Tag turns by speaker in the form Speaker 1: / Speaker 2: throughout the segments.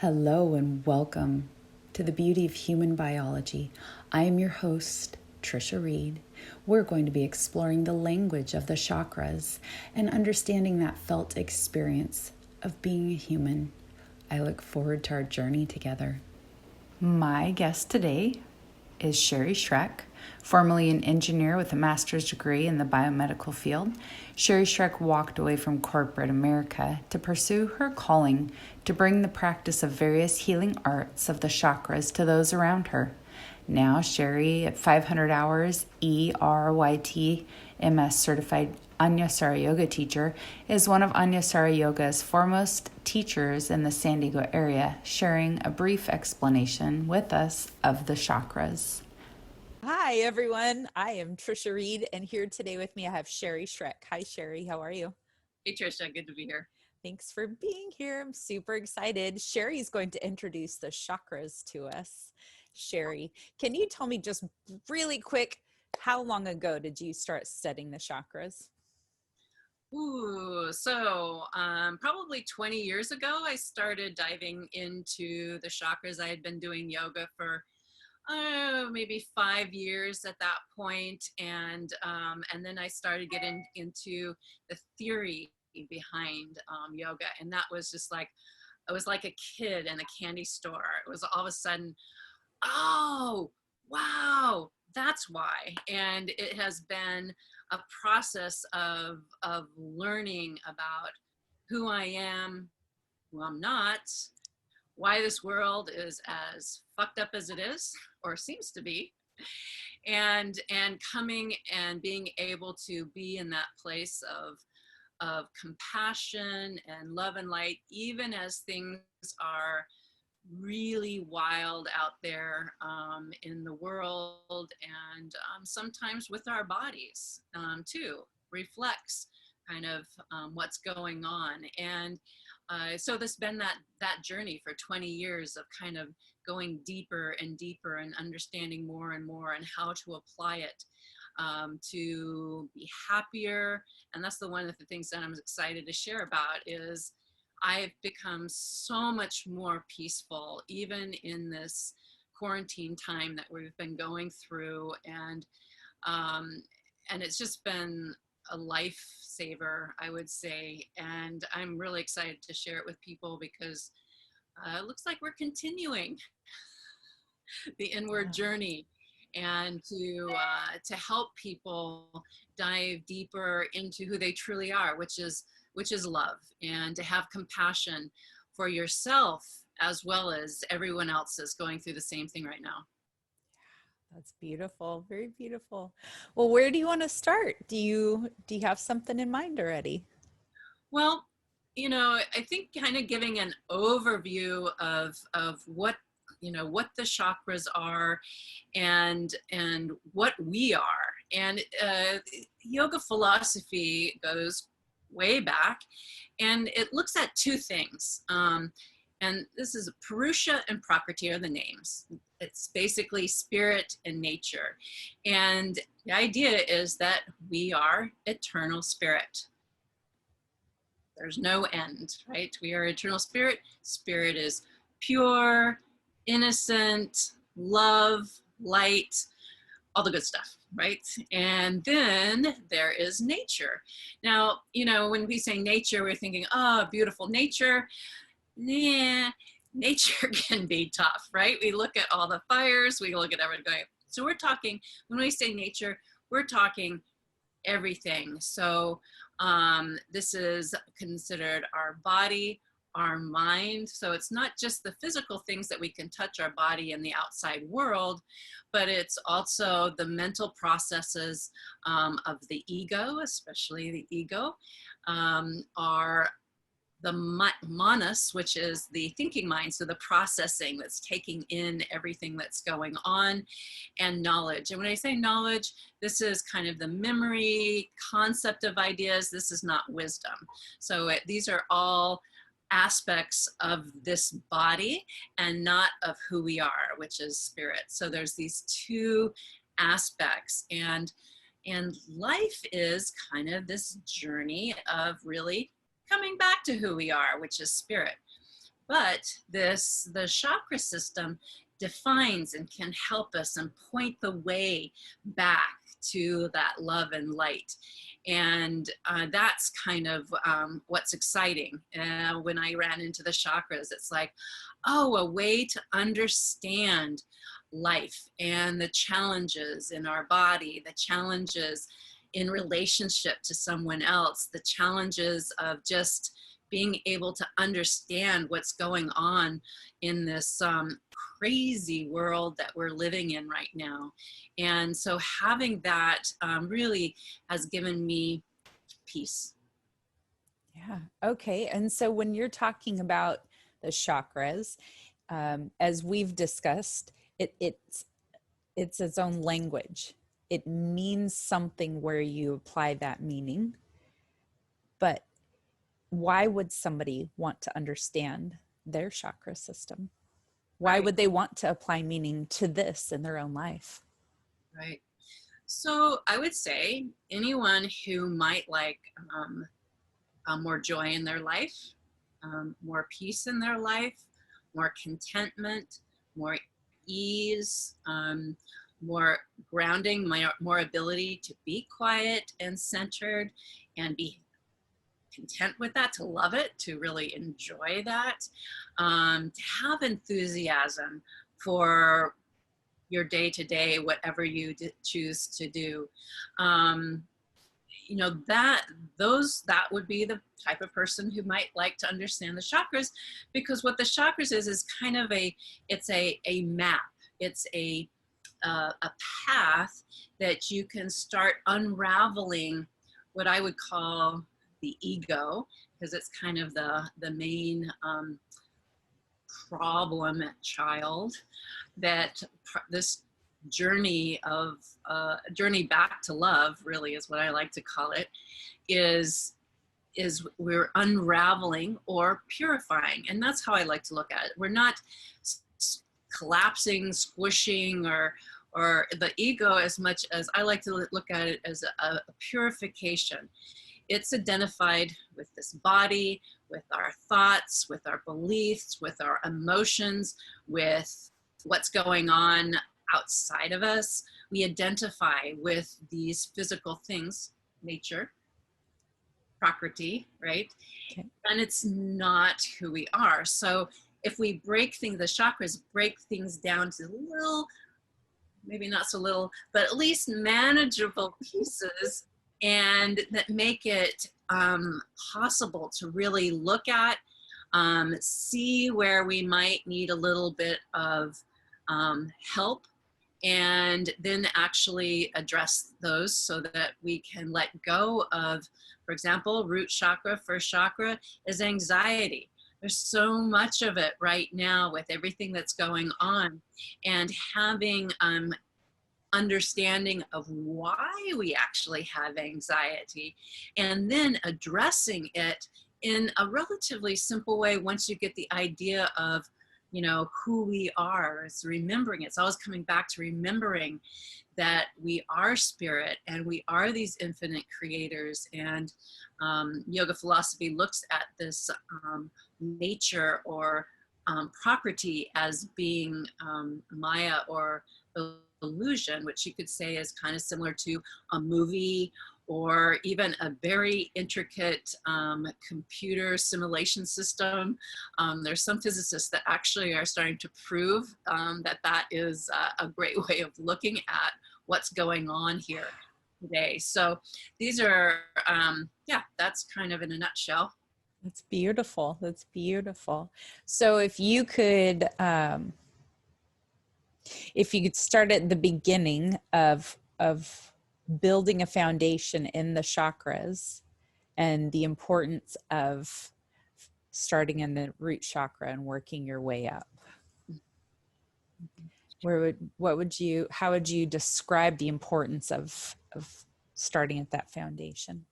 Speaker 1: Hello and welcome to the beauty of human biology. I am your host, Tricia Reid. We're going to be exploring the language of the chakras and understanding that felt experience of being a human. I look forward to our journey together. My guest today is Schreck, formerly an engineer with a master's degree in the biomedical field. Schreck walked away from corporate America to pursue her calling to bring the practice of various healing arts of the chakras to those around her. Now, Sherry, at 500 hours ERYT-MS certified Anyasara Yoga teacher, is one of Anyasara Yoga's foremost teachers in the San Diego area, sharing a brief explanation with us of the chakras.
Speaker 2: Hi, everyone. I am Tricia Reid, and here today with me I have Schreck. Hi, Sherry. How are you?
Speaker 3: Hey, Tricia. Good to be here.
Speaker 2: Thanks for being here. I'm super excited. Sherry's going to introduce the chakras to us. Sherry, can you tell me just really quick, how long ago did you start studying the chakras?
Speaker 3: Probably 20 years ago, I started diving into the chakras. I had been doing yoga for maybe 5 years at that point, and then I started getting into the theory behind yoga, and that was just like I was like a kid in a candy store. It was all of a sudden, oh wow, that's why. And it has been a process of learning about who I am, who I'm not, why this world is as fucked up as it is or seems to be, and coming and being able to be in that place of compassion and love and light, even as things are really wild out there in the world, and sometimes with our bodies too, reflects kind of what's going on. And so there's been that journey for 20 years of kind of going deeper and deeper and understanding more and more and how to apply it to be happier. And that's one of the things that I'm excited to share about is I've become so much more peaceful, even in this quarantine time that we've been going through. And it's just been a lifesaver, I would say. And I'm really excited to share it with people because it looks like we're continuing the inward journey, and to help people dive deeper into who they truly are, which is love, and to have compassion for yourself as well as everyone else is going through the same thing right now.
Speaker 2: That's beautiful. Very beautiful. Well, where do you want to start? Do you have something in mind already?
Speaker 3: Well, I think kind of giving an overview of what what the chakras are and what we are. And yoga philosophy goes way back, and it looks at two things. And this is Purusha and Prakriti are the names. It's basically spirit and nature. And the idea is that we are eternal spirit. There's no end, right? We are eternal spirit. Spirit is pure, innocent, love, light, all the good stuff, right? And then there is nature. Now, when we say nature, we're thinking, oh, beautiful nature. Nah, nature can be tough, right? We look at all the fires, we look at everything. So when we say nature, we're talking everything. So this is considered our body, our mind. So it's not just the physical things that we can touch our body in the outside world, but it's also the mental processes of the ego, especially the ego, are the manas, which is the thinking mind, so the processing that's taking in everything that's going on, and knowledge. And when I say knowledge, this is kind of the memory, concept of ideas. This is not wisdom. So these are all aspects of this body and not of who we are, which is spirit. So there's these two aspects, and life is kind of this journey of really coming back to who we are, which is spirit. But the chakra system defines and can help us and point the way back to that love and light. And that's kind of what's exciting. When I ran into the chakras, it's like, oh, a way to understand life and the challenges in our body, the challenges in relationship to someone else, the challenges of just being able to understand what's going on in this crazy world that we're living in right now. And so having that really has given me peace.
Speaker 2: Yeah. Okay. And so when you're talking about the chakras, as we've discussed, it's its own language. It means something where you apply that meaning. But why would somebody want to understand their chakra system? Why
Speaker 3: Right.
Speaker 2: would they want to apply meaning to this in their own life?
Speaker 3: Right. So I would say anyone who might like more joy in their life, more peace in their life, more contentment, more ease, more grounding, more ability to be quiet and centered and be content with that, to love it, to really enjoy that, to have enthusiasm for your day to day, whatever you choose to do. You know, that would be the type of person who might like to understand the chakras, because what the chakras is kind of it's a map. It's a path that you can start unraveling what I would call the ego, because it's kind of the main problem child, that this journey of journey back to love, really is what I like to call it, is we're unraveling or purifying. And that's how I like to look at it. We're not collapsing, squishing, or the ego, as much as I like to look at it as a purification. It's identified with this body, with our thoughts, with our beliefs, with our emotions, with what's going on outside of us. We identify with these physical things, nature, prakriti, right?
Speaker 2: Okay.
Speaker 3: And it's not who we are. So if we break things, the chakras break things down to little, maybe not so little, but at least manageable pieces, and that make it possible to really look at, see where we might need a little bit of help, and then actually address those so that we can let go of, for example, root chakra, first chakra is anxiety. There's so much of it right now with everything that's going on, and having understanding of why we actually have anxiety, and then addressing it in a relatively simple way. Once you get the idea of, you know, who we are, it's remembering. It's always coming back to remembering that we are spirit and we are these infinite creators. And yoga philosophy looks at this nature or prakriti as being Maya, or illusion, which you could say is kind of similar to a movie or even a very intricate computer simulation system. There's some physicists that actually are starting to prove that is a great way of looking at what's going on here today. So these are, yeah, that's kind of in a nutshell.
Speaker 2: That's beautiful. That's beautiful. So if you could start at the beginning of building a foundation in the chakras and the importance of starting in the root chakra and working your way up, how would you describe the importance of starting at that foundation?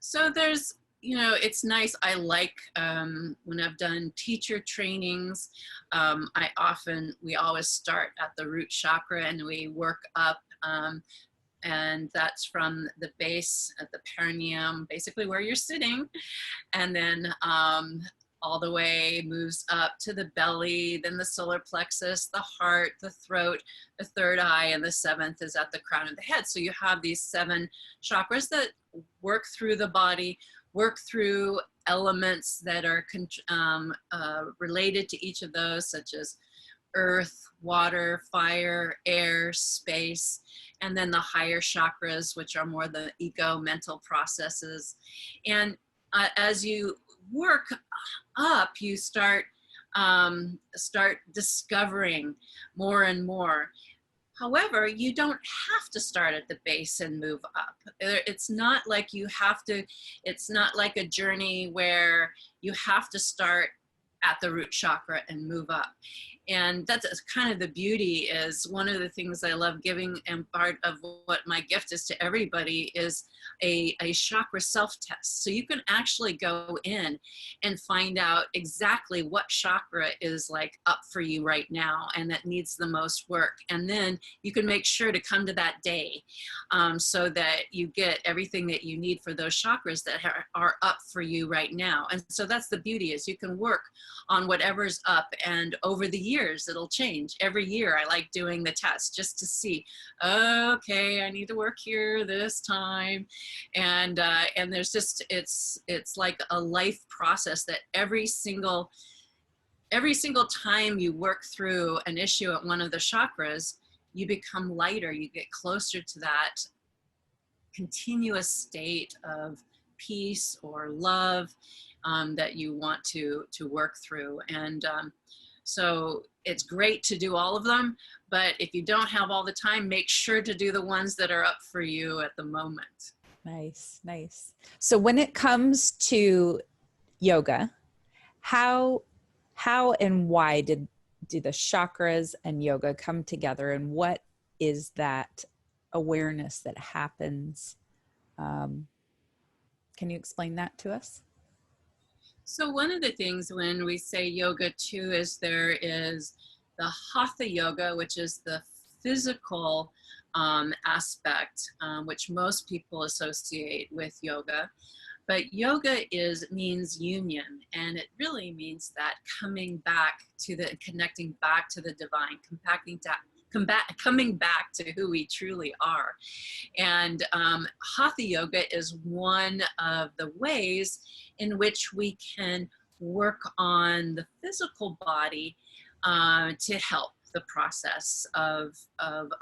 Speaker 3: So there's, you know, it's nice. I like when I've done teacher trainings, we always start at the root chakra and we work up, and that's from the base at the perineum, basically where you're sitting, and then all the way, moves up to the belly, then the solar plexus, the heart, the throat, the third eye, and the seventh is at the crown of the head. So you have these 7 chakras that work through the body, work through elements that are related to each of those, such as earth, water, fire, air, space, and then the higher chakras, which are more the ego mental processes. And as you work up, you start discovering more and more. However, you don't have to start at the base and move up. It's not like you have to, it's not like a journey where you have to start at the root chakra and move up. And that's kind of the beauty. Is one of the things I love giving, and part of what my gift is to everybody, is a chakra self-test. So you can actually go in and find out exactly what chakra is like up for you right now and that needs the most work. And then you can make sure to come to that day, so that you get everything that you need for those chakras that are up for you right now. And so that's the beauty, is you can work on whatever's up, and over the years it'll change. Every year I like doing the test just to see, okay, I need to work here this time. And there's just, it's like a life process that every single time you work through an issue at one of the chakras, you become lighter, you get closer to that continuous state of peace or love that you want to work through. And so it's great to do all of them, but if you don't have all the time, make sure to do the ones that are up for you at the moment.
Speaker 2: Nice, nice. So when it comes to yoga, how and why do the chakras and yoga come together, and what is that awareness that happens? Can you explain that to us?
Speaker 3: So one of the things when we say yoga too is there is the hatha yoga, which is the physical aspect, which most people associate with yoga. But yoga means union, and it really means that coming back to connecting back to the divine, coming back to who we truly are. And hatha yoga is one of the ways in which we can work on the physical body to help the process of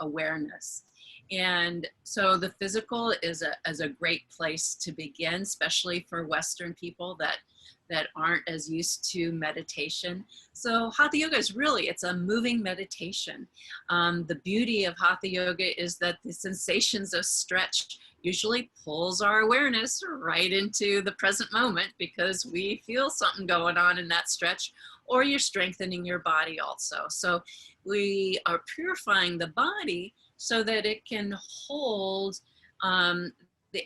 Speaker 3: awareness. And so the physical is a great place to begin, especially for Western people that aren't as used to meditation. So hatha yoga is really, it's a moving meditation. The beauty of hatha yoga is that the sensations of stretch usually pulls our awareness right into the present moment, because we feel something going on in that stretch, or you're strengthening your body also. So we are purifying the body so that it can hold the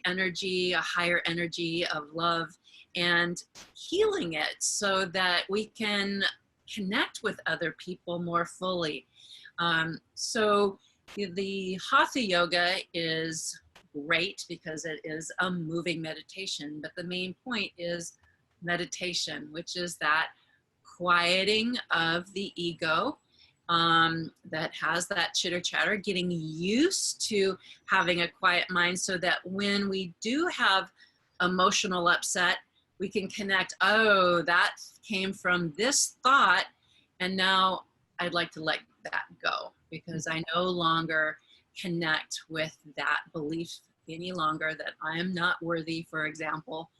Speaker 3: energy, a higher energy of love, and healing it so that we can connect with other people more fully. So the hatha yoga is great because it is a moving meditation, but the main point is meditation, which is that quieting of the ego, that has that chitter chatter, getting used to having a quiet mind so that when we do have emotional upset, we can connect, oh, that came from this thought, and now I'd like to let that go because I no longer connect with that belief any longer that I am not worthy, for example,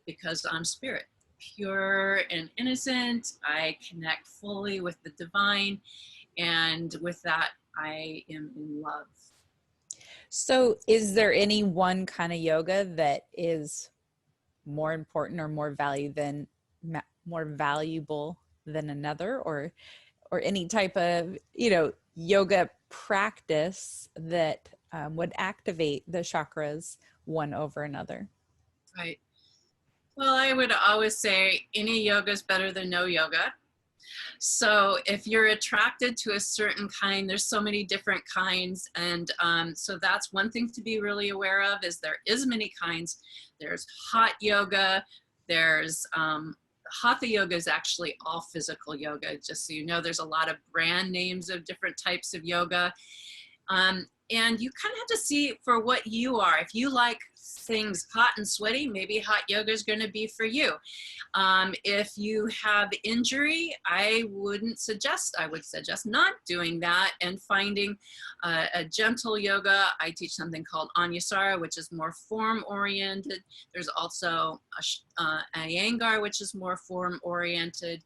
Speaker 3: because I'm spirit, pure and innocent. I connect fully with the divine, and with that, I am in love.
Speaker 2: So is there any one kind of yoga that is more important or more more valuable than another, or any type of, yoga practice that would activate the chakras one over another?
Speaker 3: Right. Well, I would always say any yoga is better than no yoga. So if you're attracted to a certain kind, there's so many different kinds. And so that's one thing to be really aware of, is there is many kinds. There's hot yoga, there's Hatha yoga is actually all physical yoga. Just so you know, there's a lot of brand names of different types of yoga. And you kind of have to see for what you are. If you like things hot and sweaty, maybe hot yoga is going to be for you. If you have injury, I would suggest not doing that and finding a gentle yoga. I teach something called Anusara, which is more form oriented. There's also a Iyengar, which is more form oriented.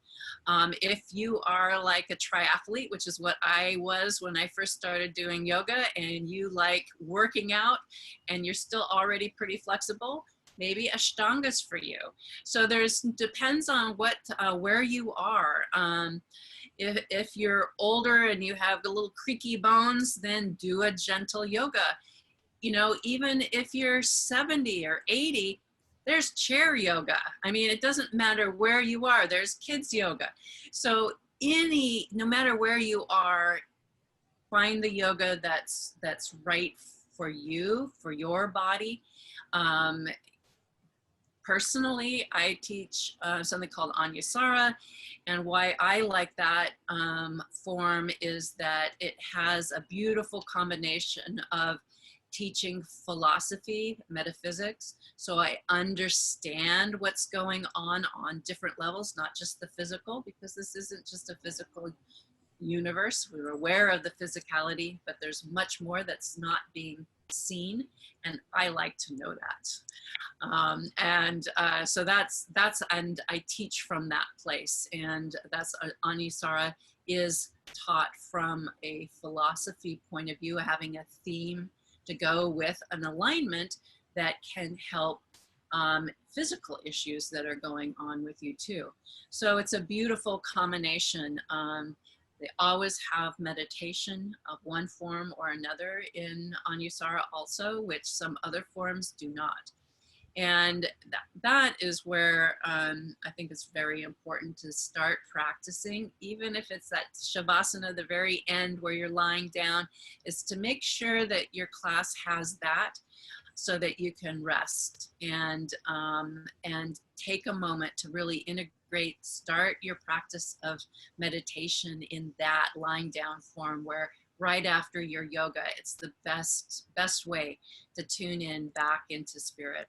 Speaker 3: If you are like a triathlete, which is what I was when I first started doing yoga, and you like working out and you're still already pretty flexible, maybe Ashtanga's for you. So depends on what where you are. If you're older and you have the little creaky bones, then do a gentle yoga. You know, even if you're 70 or 80, there's chair yoga. I mean, it doesn't matter where you are, there's kids yoga. So no matter where you are, find the yoga that's right for you, for your body. Personally, I teach something called Anusara, and why I like that form is that it has a beautiful combination of teaching philosophy, metaphysics, so I understand what's going on different levels, not just the physical, because this isn't just a physical universe. We're aware of the physicality, but there's much more that's not being seen, and I like to know that. So that's and I teach from that place, and that's Anusara is taught from a philosophy point of view, having a theme to go with an alignment that can help physical issues that are going on with you too. So it's a beautiful combination. They always have meditation of one form or another in Anusara also, which some other forms do not. And that is where I think it's very important to start practicing, even if it's that Shavasana, the very end where you're lying down, is to make sure that your class has that so that you can rest and take a moment to really start your practice of meditation in that lying down form, where right after your yoga, it's the best way to tune in back into spirit.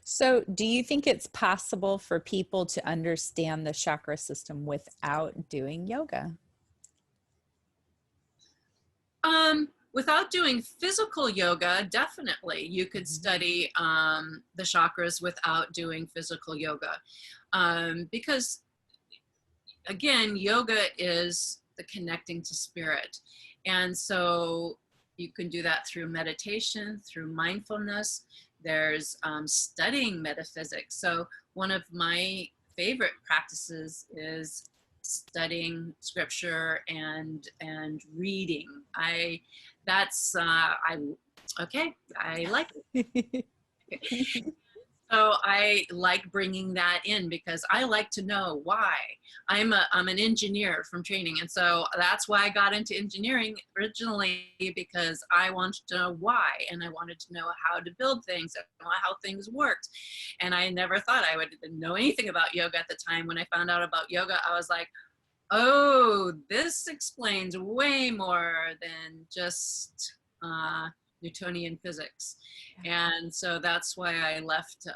Speaker 2: So do you think it's possible for people to understand the chakra system without doing yoga?
Speaker 3: Without doing physical yoga, definitely you could study the chakras without doing physical yoga. Because again, yoga is the connecting to spirit. And so you can do that through meditation, through mindfulness. There's studying metaphysics. So one of my favorite practices is studying scripture and reading. I like it. So I like bringing that in because I like to know why. I'm an engineer from training, and so that's why I got into engineering originally, because I wanted to know why, and I wanted to know how to build things and how things worked. And I never thought I would know anything about yoga at the time. When I found out about yoga, I was like, oh, this explains way more than just Newtonian physics. And so that's why I left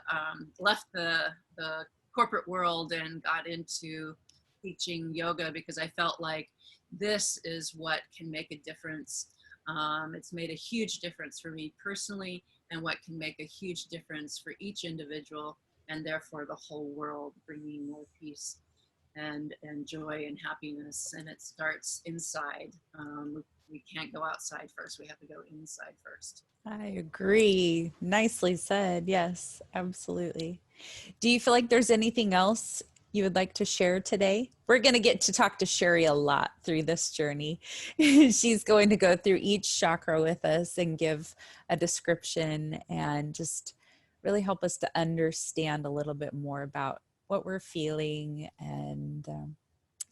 Speaker 3: the corporate world and got into teaching yoga, because I felt like this is what can make a difference. It's made a huge difference for me personally, and what can make a huge difference for each individual, and therefore the whole world, bringing more peace and joy and happiness. And it starts inside. We can't go outside first. We have to go inside first.
Speaker 2: I agree. Nicely said. Yes, absolutely. Do you feel like there's anything else you would like to share today? We're going to get to talk to Sherry a lot through this journey. She's going to go through each chakra with us and give a description and just really help us to understand a little bit more about what we're feeling. And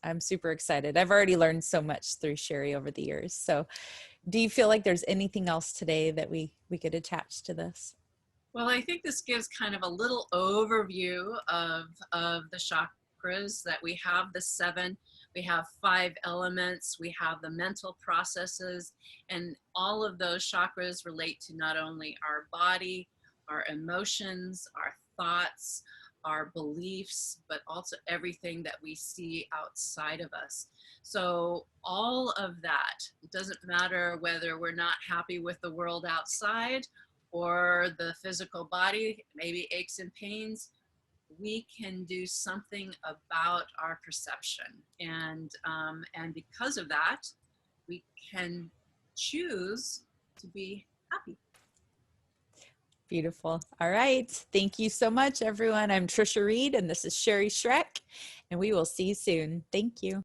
Speaker 2: I'm super excited. I've already learned so much through Sherry over the years. So do you feel like there's anything else today that we could attach to this?
Speaker 3: Well, I think this gives kind of a little overview of the chakras that we have. The 7, we have 5 elements, we have the mental processes, and all of those chakras relate to not only our body, our emotions, our thoughts, our beliefs, but also everything that we see outside of us. So all of that, it doesn't matter whether we're not happy with the world outside or the physical body, maybe aches and pains, we can do something about our perception. And because of that, we can choose to be happy.
Speaker 2: Beautiful. All right. Thank you so much, everyone. I'm Tricia Reid, and this is Schreck, and we will see you soon. Thank you.